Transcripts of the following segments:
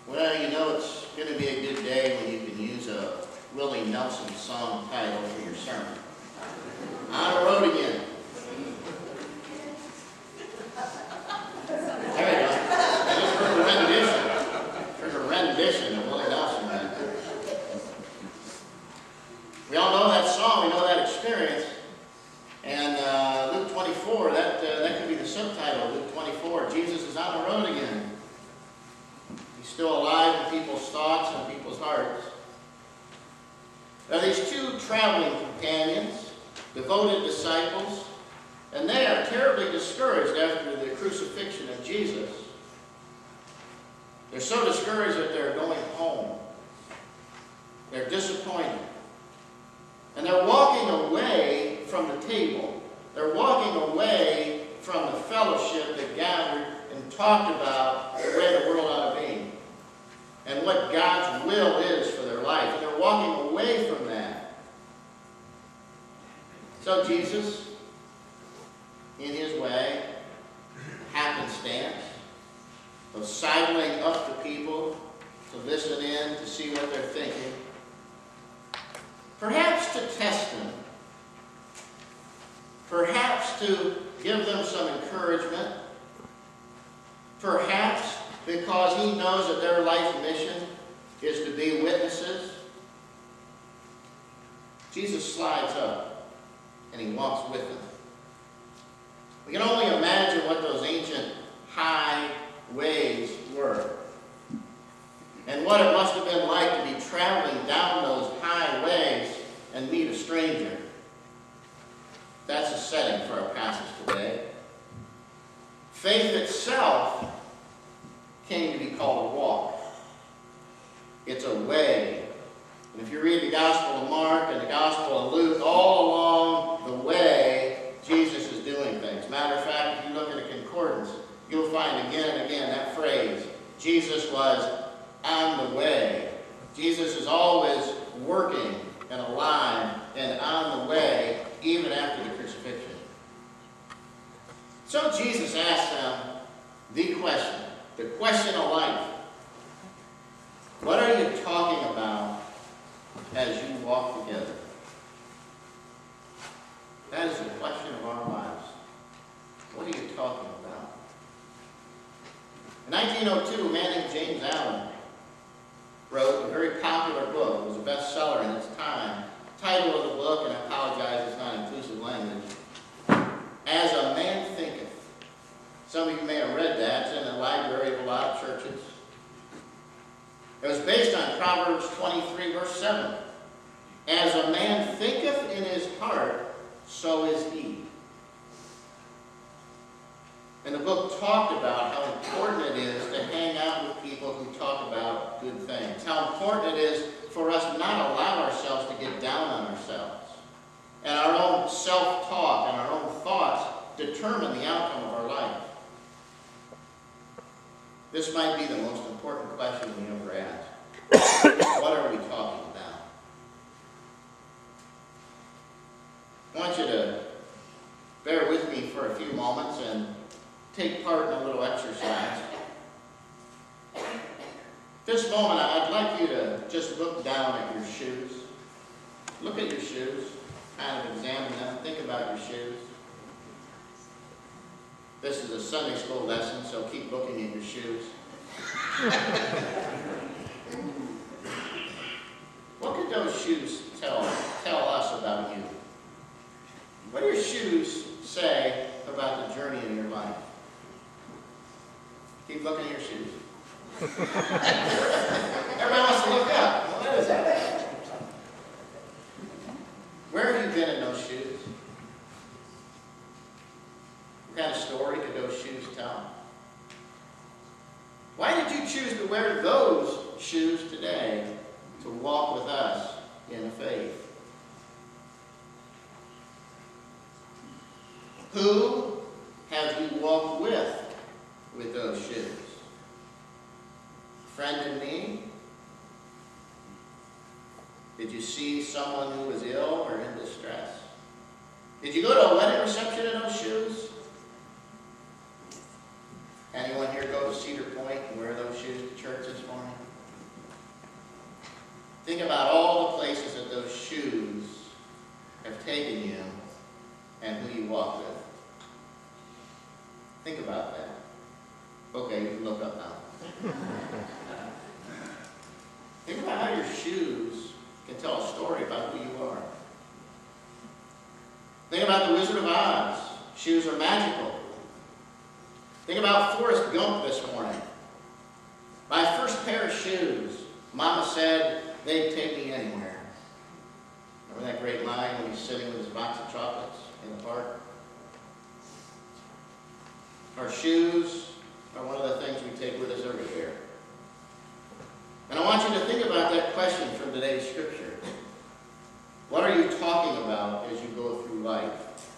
Well, you know it's going to be a good day when you can use a Willie Nelson song title for your sermon. On the road again. There you go. I just heard a rendition. Here's a rendition of Willie Nelson. Man. We all know that song. We know that experience. And Luke 24, that could be the subtitle. Luke 24, Jesus is on the road again. He's still alive in people's thoughts and people's hearts. Now these two traveling companions, devoted disciples, and they are terribly discouraged after the crucifixion of Jesus. They're so discouraged that they're going home. They're disappointed. And they're walking away from the table. They're walking away from the fellowship that gathered and talked about the way the world ought to be and what God's will is for their life. And they're walking away from that. So Jesus, in his way, happenstance, of sidling up to people to listen in, to see what they're thinking, perhaps to test them, perhaps to give them some encouragement, perhaps because he knows that their life mission is to be witnesses. Jesus slides up and he walks with them. We can only imagine what those ancient highways were and what it must have been like to be traveling down those highways and meet a stranger. That's the setting for our passage today. Faith itself came to be called a walk. It's a way. And if you read the Gospel of Mark and the Gospel of Luke, all along the way, Jesus is doing things. Matter of fact, if you look at a concordance, you'll find again and again that phrase, Jesus was on the way. Jesus is always working and alive and on the way, even after the crucifixion. So Jesus asked them the question of life. What are you talking about as you walk together? That is the question of our lives. What are you talking about? In 1902, a man named James Allen wrote a very popular book. It was a bestseller in its time. The title of the book, and I apologize, it's not inclusive language, As a Man Thinketh. Some of you may have read that. It's in the library of a lot of churches. It was based on Proverbs 23, verse 7. As a man thinketh in his heart, so is he. And the book talked about how important it is to hang out with people who talk about good things. How important it is for us to not allow ourselves to get down on ourselves. And our own self-talk and our own thoughts determine the outcome of our life. This might be the most important question we ever ask. What are we talking about? I want you to bear with me for a few moments and take part in a little exercise. This moment, I'd like you to just look down at your shoes. Look at your shoes. Kind of examine them. Think about your shoes. This is a Sunday school lesson, so keep looking at your shoes. What could those shoes tell us about you? What do your shoes say about the journey in your life? Keep looking at your shoes. Everybody wants to look up. Well, what is that? Where have you been in those shoes? What kind of story could those shoes tell? Why did you choose to wear those shoes today to walk with us in faith? Who have you walked with those shoes? A friend in need? Did you see someone who was ill or in distress? Did you go to a wedding reception in those shoes? Anyone here go to Cedar Point and wear those shoes to church this morning? Think about all the places that those shoes have taken you and who you walk with. Think about that. Okay, you can look up now. Think about how your shoes can tell a story about who you are. Think about the Wizard of Oz. Shoes are magical. Think about Forrest Gump this morning. My first pair of shoes, Mama said they'd take me anywhere. Remember that great line when he's sitting with his box of chocolates in the park? Our shoes are one of the things we take with us everywhere. And I want you to think about that question from today's scripture. What are you talking about as you go through life?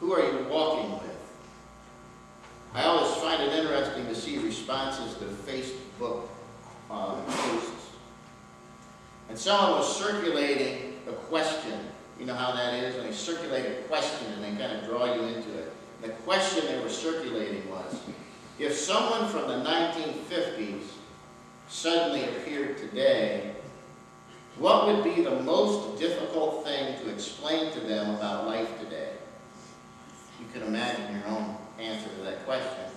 Who are you walking with? I always find it interesting to see responses to Facebook posts. And someone was circulating a question. You know how that is? When they circulate a question and they kind of draw you into it. The question they were circulating was, if someone from the 1950s suddenly appeared today, what would be the most difficult thing to explain to them about life today? You can imagine your own answer to that question.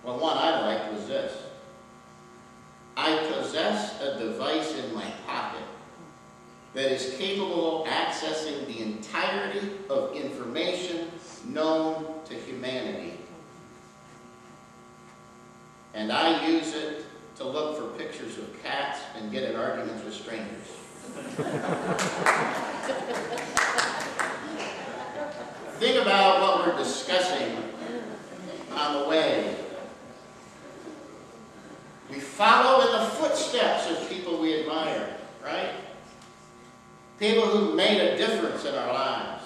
Well, one I liked was this. I possess a device in my pocket that is capable of accessing the entirety of information known to humanity. And I use it to look for pictures of cats and get in arguments with strangers. Think about what we're discussing on the way. We follow in the footsteps of people we admire, right? People who've made a difference in our lives.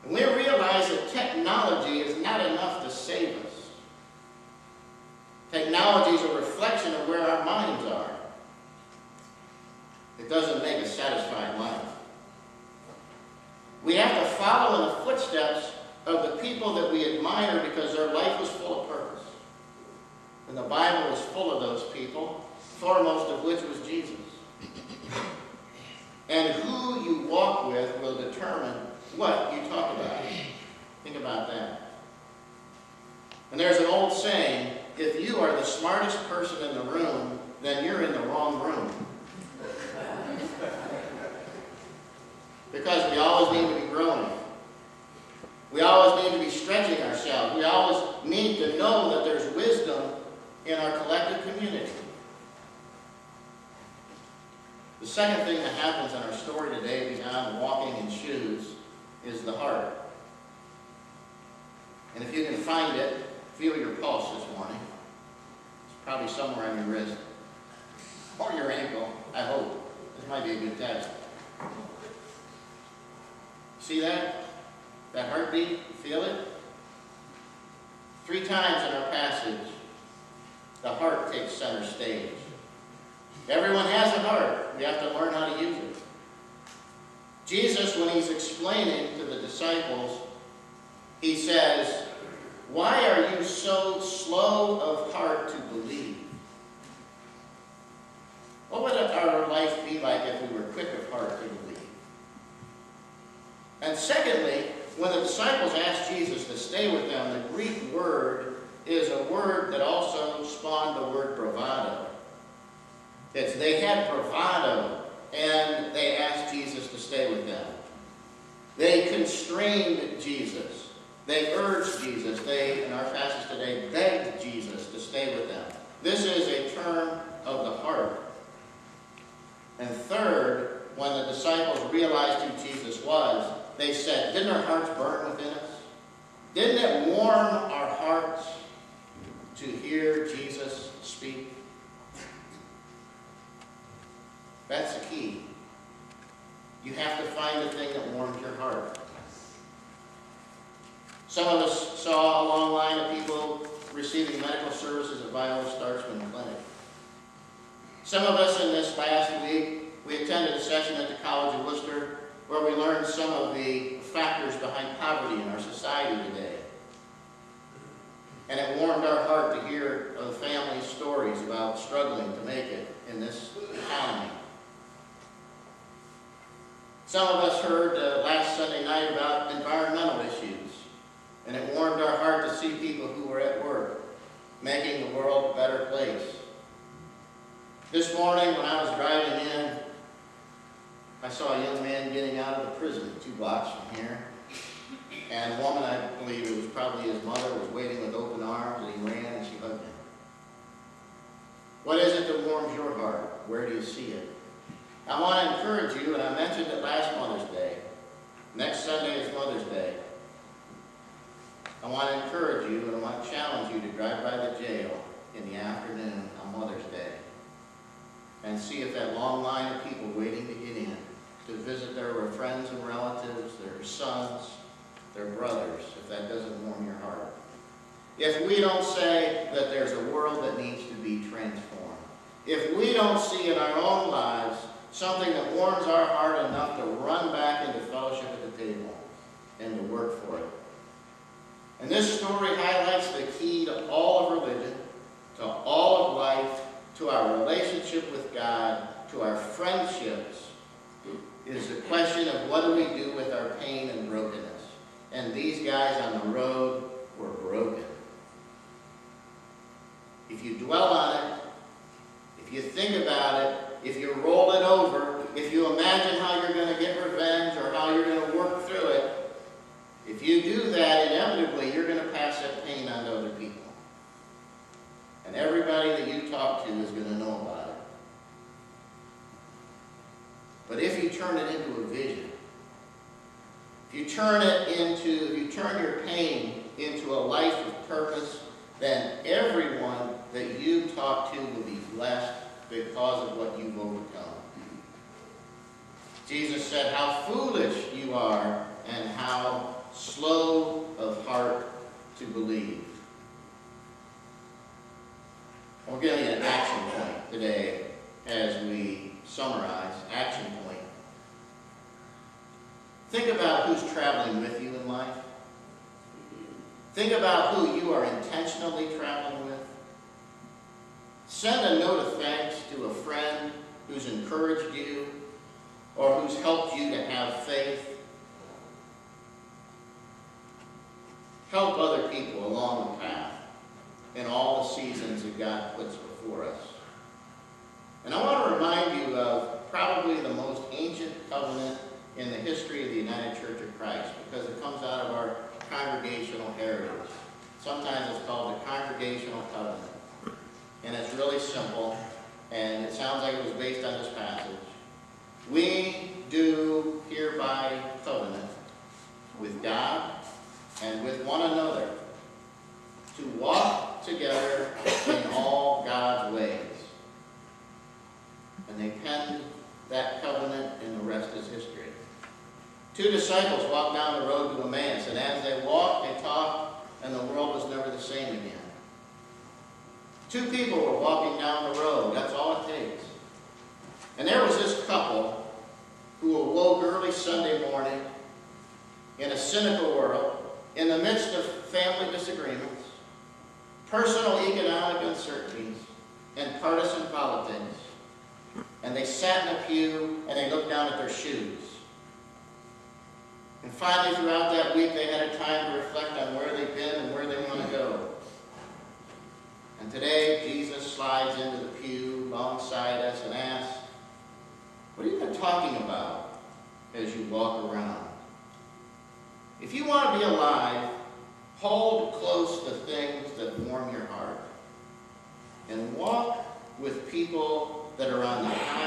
And we realize that technology is not enough to save us. Technology is a reflection of where our minds are. It doesn't make a satisfied life. We have to follow in the footsteps of the people that we admire because their life was full of purpose. And the Bible is full of those people, foremost of which was Jesus. And who you walk with will determine what you talk about. Think about that. And there's an old saying, if you are the smartest person in the room, then you're in the wrong room. Because we always need to be growing. We always need to be stretching ourselves. We always need to know that there's wisdom in our collective community. The second thing that happens in our story today, beyond walking in shoes, is the heart. And if you can find it, feel your pulse this morning. It's probably somewhere on your wrist. Or your ankle, I hope. This might be a good test. See that? That heartbeat? Feel it? 3 times in our passage, the heart takes center stage. Everyone has a heart. We have to learn how to use it. Jesus, when he's explaining to the disciples, he says, "Why are you so slow of heart to believe?" What would our life be like if we were quick of heart to believe? And secondly, when the disciples asked Jesus to stay with them, the Greek word is a word that also spawned the word bravado. They had bravado, and they asked Jesus to stay with them. They constrained Jesus. They urged Jesus. They, in our passage today, begged Jesus to stay with them. This is a term of the heart. And third, when the disciples realized who Jesus was, they said, didn't our hearts burn within us? Didn't it warm our hearts to hear Jesus speak? That's the key. You have to find the thing that warms your heart. Some of us saw a long line of people receiving medical services at Viola Starchman Clinic. Some of us in this last week, we attended a session at the College of Worcester where we learned some of the factors behind poverty in our society today. And it warmed our heart to hear of family stories about struggling to make it in this time. Some of us heard last Sunday night about environmental issues, and it warmed our heart to see people who were at work making the world a better place. This morning when I was driving in, I saw a young man getting out of the prison 2 blocks from here. And a woman, I believe it was probably his mother, was waiting with open arms, and he ran and she hugged him. What is it that warms your heart? Where do you see it? I want to encourage you, and I mentioned it last Mother's Day. Next Sunday is Mother's Day. I want to encourage you, and I want to challenge you to drive by the jail in the afternoon on Mother's Day and see if that long line of people waiting to get in to visit their friends and relatives, their sons, their brothers, if that doesn't warm your heart. If we don't say that there's a world that needs to be transformed, if we don't see in our own lives something that warms our heart enough to run back into fellowship at the table and to work for it. And this story highlights the key to all of religion, to all of life, to our relationship with God, to our friendships, is the question of what do we do with our pain and brokenness. And these guys on the road were broken. If you dwell on it, if you think about it, if you roll it over, if you imagine how you're going to get revenge or how you're going to work through it, if you do that, inevitably you're going to pass that pain on to other people. And everybody that you talk to is going to know about it. But if you turn it into a vision, if you turn your pain into a life of purpose, then everyone that you talk to will be blessed because of what you've overcome. Jesus said, how foolish you are and how slow of heart to believe. We'll give you an action point today as we summarize. Action point. Think about who's traveling with you in life. Think about who you are intentionally traveling with. Send a note of thanks to a friend who's encouraged you or who's helped you to have faith. Help other people along the path in all the seasons that God puts before us. And I want to remind you of probably the most ancient covenant in the history of the United Church of Christ, because it comes out of our congregational heritage. Sometimes it's called the Congregational Covenant. And it's really simple, and it sounds like it was based on this passage. We do hereby covenant with God and with one another to walk together in all God's ways. And they penned that covenant, and the rest is history. 2 disciples walked down the road to Emmaus, and as they walked, they talked, and the world was never the same again. 2 people were walking down the road. That's all it takes. And there was this couple who awoke early Sunday morning in a cynical world, in the midst of family disagreements, personal economic uncertainties, and partisan politics. And they sat in a pew and they looked down at their shoes. And finally, throughout that week, they had a time to reflect on where they've been and where they want to go. And today, Jesus slides into the pew alongside us and asks, what have you been talking about as you walk around? If you want to be alive, hold close the things that warm your heart. And walk with people that are on the high